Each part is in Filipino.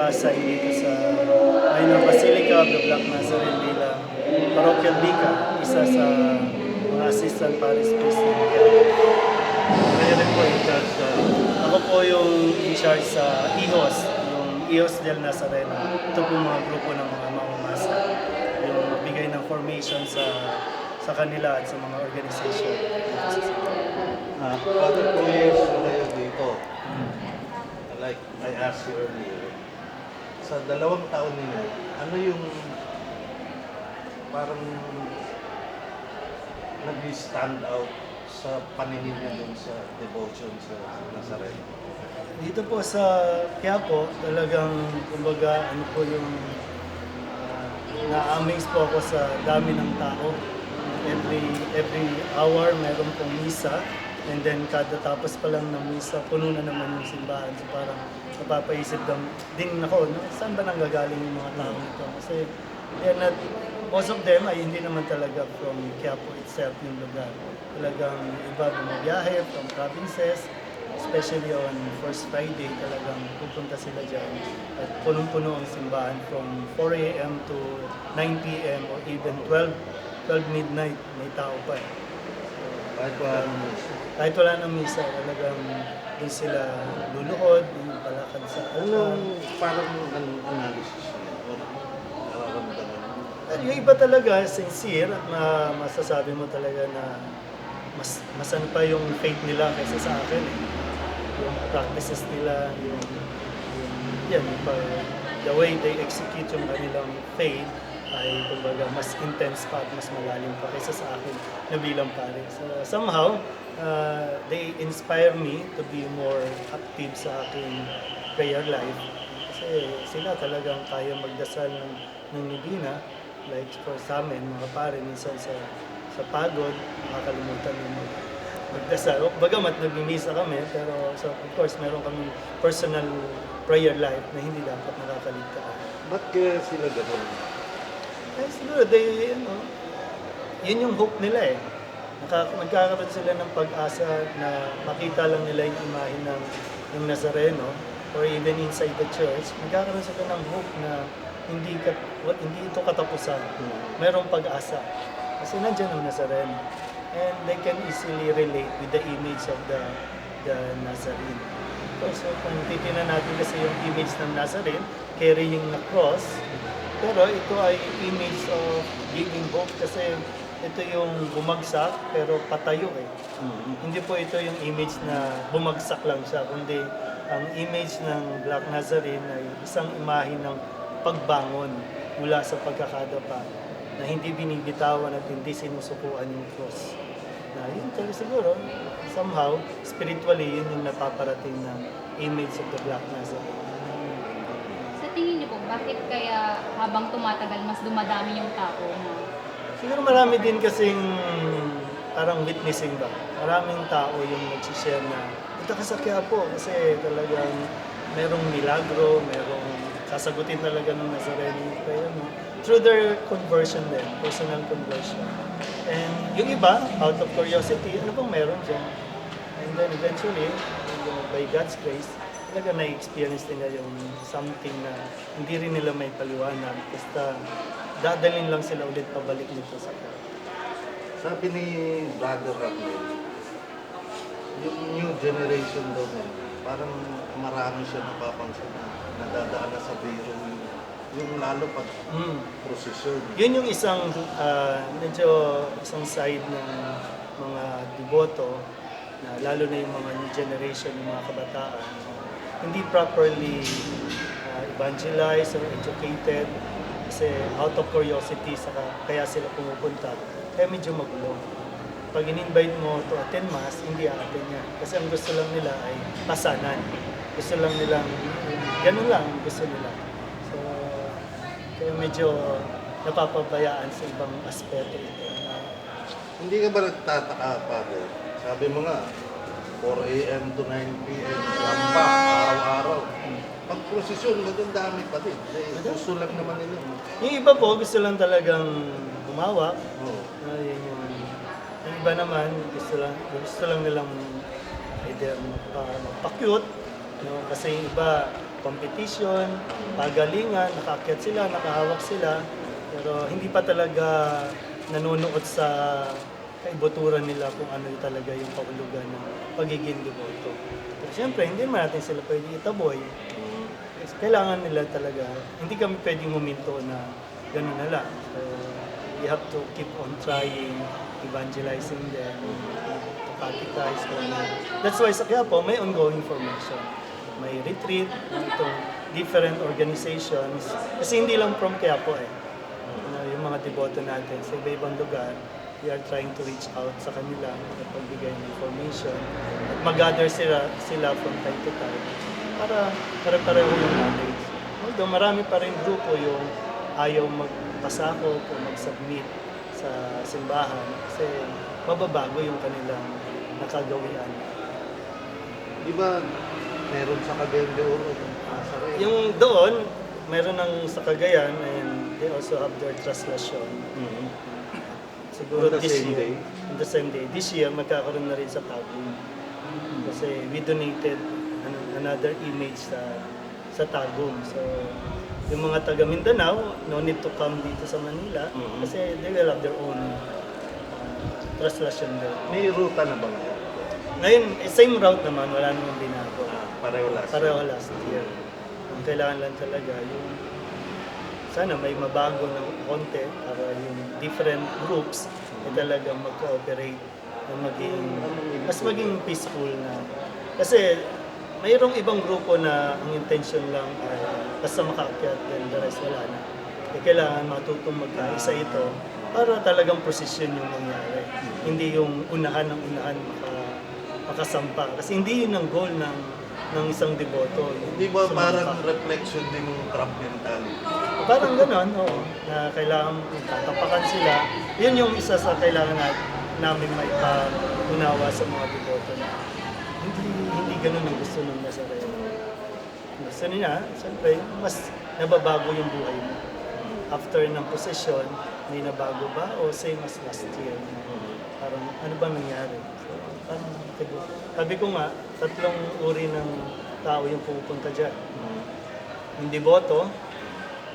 naka-assign dito sa Minor Basilica of the Black Nazarene bilang Parochial Vicar, isa sa mga assistant parish priest ng Quiapo. Kaya rin po in charge sa... Ako po yung in charge sa IHOS, yung IHOS del Nazareno. Ito po mga grupo ng mga mamamasa, yung magbigay ng formation sa kanila at sa mga organization. Father, 2 years na kayo dito. Like I asked you earlier, sa 2 taon ninyo, ano yung parang nag-stand out sa paningin niya dun sa devotion sa Nazareno? Dito po sa Quiapo, talagang kumbaga ano po yung na-amaze po ako sa dami ng tao. Every hour meron pong misa, and then kada tapos pa lang ng misa, puno na naman yung simbahan. So parang napapaisip din ako, no? Saan ba nanggagaling yung mga tao nito? Kasi most of them ay hindi naman talaga from Quiapo itself yung lugar. Talagang iba bumabiyahe from provinces, especially on First Friday, talagang pupunta sila dyan. At punong-puno ang simbahan from 4 a.m. to 9 p.m. or even 12 midnight, may tao pa eh. Kahit wala nang Kahit wala nang misa, talagang doon sila luluhod, yung palakad sa anong parang analysis niya o nararamdaman mo? Yung iba talaga, sincere, at masasabi mo talaga na mas ano pa yung faith nila kaysa sa akin eh. Yung practices nila, the way they execute yung kanilang faith ay kumbaga mas intense pa at mas malalim pa kaysa sa akin na bilang pare. So somehow, they inspire me to be more active sa aking prayer life. Kasi sila talagang kaya magdasal ng Nibina. Like for sa amin, mga pare, minsan sa pagod, makakalimutan yung magdasal. Bagamat nagmimisa kami, pero so of course meron kami personal prayer life na hindi dapat nakakaligtaan. Ba't kaya sila gano'n? Eh, siguro, yun yung hope nila eh. Nagkakaroon sila ng pag-asa na makita lang nila yung imahe ng Nazareno or even inside the church. Nagkakaroon sila ng hope na hindi ito katapusan. Merong pag-asa. Kasi nandiyan ang Nazareno. And they can easily relate with the image of the Nazarene. So kung titignan natin kasi yung image ng Nazarene, carrying the cross, pero ito ay image of giving hope kasi ito yung bumagsak pero patayo eh. Hindi po ito yung image na bumagsak lang siya, kundi ang image ng Black Nazarene ay isang imahe ng pagbangon mula sa pagkakadapa na hindi binibitawan at hindi sinusukuan yung cross. Na yun talaga siguro, somehow, spiritually, yun yung napaparating ng image of the Black Nazarene. Sa tingin niyo po, bakit kaya habang tumatagal mas dumadami yung tao na? Siguro marami din kasing parang witnessing ba. Maraming tao yung nagsishare na punta ka sa Quiapo kasi talagang merong milagro, merong sasagutin talaga ng Nazareno prayer mo. Through their conversion din, personal conversion. And yung iba, out of curiosity, ano bang meron dyan? And then eventually, by God's grace, talaga na-experience nila yung something na hindi rin nila may paliwanag. Basta dadalhin lang sila ulit pabalik dito sa Quiapo. Sabi ni Brother Rafael, yung new generation daw na parang marami siya napapansin na nadadaan na sa biro yung lalo pag prosesyon. Yun yung isang isang side ng mga deboto na lalo na yung mga new generation, yung mga kabataan, hindi properly evangelized or educated kasi out of curiosity kaya sila pumupunta. Kaya medyo magulo. Pag in-invite mo to attend mass, hindi aaten niya. Kasi ang gusto lang nila ay pasanan. Gusto lang nilang, ganun lang ang gusto nila. So, kaya medyo napapabayaan sa ibang aspeto ito. Hindi ka ba nagtataka, Father? Sabi mo nga, 4 a.m. to 9 p.m. Lamba, araw-araw. Pag prosesyon, magandami pa din. Gusto lang naman nila. Yung iba po, gusto lang talagang humawak. Oo. Yung iba naman, gusto lang nilang either magpa-cute. No? Kasi yung iba, competition, pagalingan, nakaakyat sila, nakahawak sila, pero hindi pa talaga nanonood sa kaibuturan nila kung ano talaga yung kahulugan ng pagiging deboto. Pero siyempre, hindi naman natin sila pwede itaboy. Kasi kailangan nila talaga, hindi kami pwedeng huminto na gano'n na lang. So, we have to keep on trying, evangelizing them, to catechize them. That's why sa Quiapo, may ongoing formation. May retreat, itong different organizations. Kasi hindi lang from Quiapo yung mga deboto natin sa iba-ibang lugar, we are trying to reach out sa kanila at pagbigay ng information at mag-gather sila from time to time para pare-pareho yung knowledge. Although marami pa rin grupo yung ayaw magpasakop o mag-submit sa simbahan kasi mababago yung kanilang nakagawian. Di ba meron sa Cagayan de Oro Nazareno? Yung doon, meron ng sa Cagayan and they also have their translation. Siguro On the this same year, day? on the same day. This year, magkakaroon na rin sa Tagum. Kasi we donated another image sa Tagum. So, yung mga taga Mindanao, no need to come dito sa Manila kasi they will have their own translation there. May ruta na ba ngayon? Ngayon, same route naman, wala namang binago. Pareho last. Pareho last year. Ang kailangan lang talaga yung sana may mabago ng konti para yung different groups ay talagang mag-cooperate na maging peaceful na. Kasi mayroong ibang grupo na ang intention lang ay basta makaakyat then the rest wala na. Kailangan matutong magkaisa ito para talagang prosesyon yung mangyari. Hindi yung unahan ng unahan makasampa. Kasi hindi yun ang goal ng isang deboto. Di ba parang reflection din ng trap mentality? Parang gano'n, na kailangan tatapakan sila. Yun yung isa sa kailangan namin may unawa sa mga deboto na hindi gano'n ang gusto ng Nazareno. Gusto niya, siyempre, mas nababago yung buhay mo. After ng posesyon, may nabago ba o same as last year? Parang ano ba nangyari? So, parang sabi ko nga, 3 uri ng tao yung pupunta dyan. Yung deboto,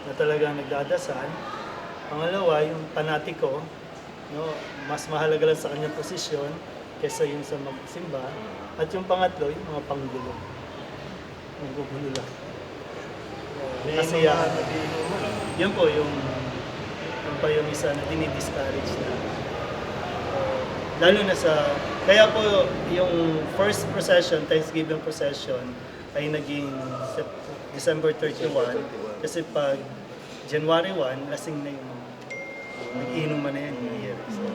na talagang nagdadasal. Pangalawa, yung panatiko, mas mahalaga lang sa kanyang posisyon kaysa yung sa magsimba. At yung pangatlo, yung mga panggulo. Manggugulo lang. Kasi yun po, yung pa yung isa na dinidiscourage na. Lalo na kaya po yung first procession, Thanksgiving procession, ay naging December 31. Kasi pag January 1, lasing na yung nag-iinuman na yan, New Year. So,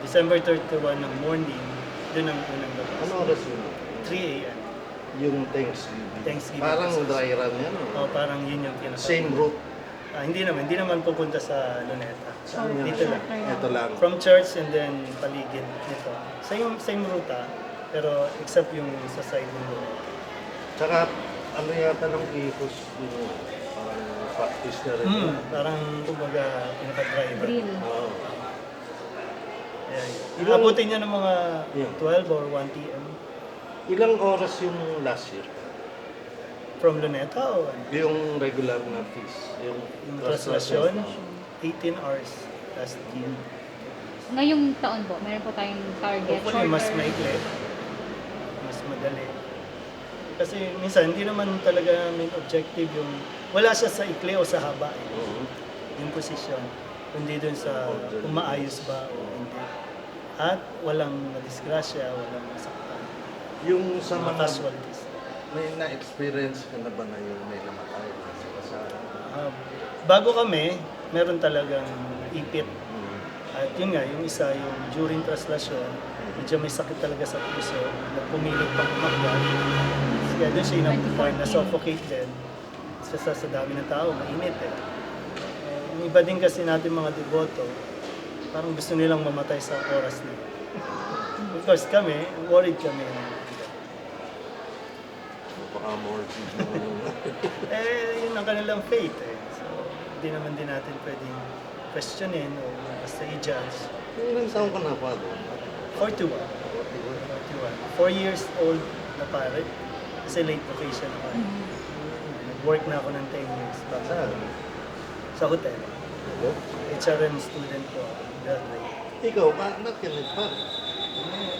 December 31 ng morning, doon ang unang labas. Ano oras yun? 3 a.m. Yung Thanksgiving. Thanksgiving. Parang dry run yan. Parang yun yung pinaka. Same route. Hindi naman pupunta sa Luneta. Saan yan? Dito lang. Ito lang. From church and then paligid nito. Same ruta, pero except yung sa side ng Luneta. Tsaka ano yata ng ihos yung parang practice na rin. Parang kumbaga pinaka-driver. Drill. Oo. Abutin niya ng mga Yeah. 12 or 1 p.m. Ilang oras yung last year? From Luneta o ano? Yung regular na fees. Yung translasyon, 18 hours last year. Ngayong taon po, meron po tayong target. Hopefully, mas maikli, mas madali. Kasi minsan, hindi naman talaga main objective yung, wala siya sa ikli o sa haba yung posisyon. Kundi dun sa kung maayos ba o hindi. At walang madisgrasya, walang masaktan. Yung sa Mga mga casualties. may na-experience ka na ba na yung may namatay sa Bago kami, meron talagang ipit. At yun nga, yung isa, yung during translasyon, medyo may sakit talaga sa puso, nagpumilit pang umakyat. Kaya doon siya inabutan, na-suffocate din. Sa dami ng tao, mainit yung iba din kasi natin mga deboto, parang gusto nilang mamatay sa oras na. Because kami, worried kami. baka more Yun ang kanilang faith So, hindi naman din natin pwedeng questionin o basta i-judge. Ilang taon ka na pa doon? 41. 4 years old na pare. Kasi late vocation naman. Nag-work na ako ng 10 years. Saan? Sa hotel. Oh. HRM student ko. Graduate. Ikaw, bakit ka nagpa?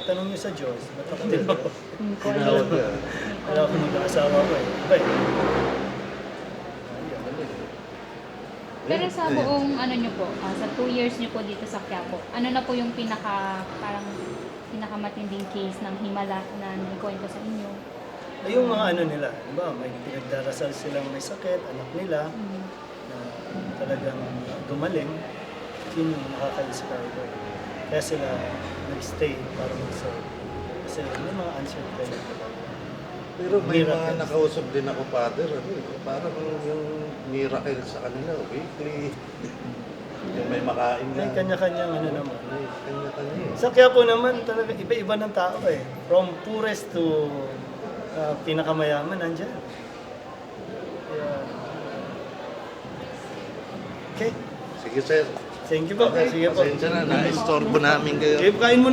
Tanong niyo sa Diyos. Ba't ako dito? Tinawag ka. Wala akong mag-aasawa ko eh. Iba eh. Pero sa buong ano nyo po, sa 2 years nyo po dito sa Quiapo, ano na po yung pinakamatinding case ng himala na naikwento sa inyo? Eh, yung mga ano nila, diba, may pinagdarasal silang may sakit, anak nila, Mm. na talagang gumaling, yun yung nakaka-inspire. Kaya sila nag-stay para mag-serve. Kasi may mga answered prayer talaga. Pero may mga Miracles. nakausap din ako, Father, parang yung miracle sa kanila, weekly. Yung may makain na. May kanya-kanyang ano naman. May kanya-kanya. Sa Quiapo naman, talaga iba-iba ng tao eh. From poorest to pinakamayaman, nandyan. Kaya, okay. Sige, sir. Thank you po. Sige po. Pasensya na, na-istorbo namin kayo. Sige, kain mo na.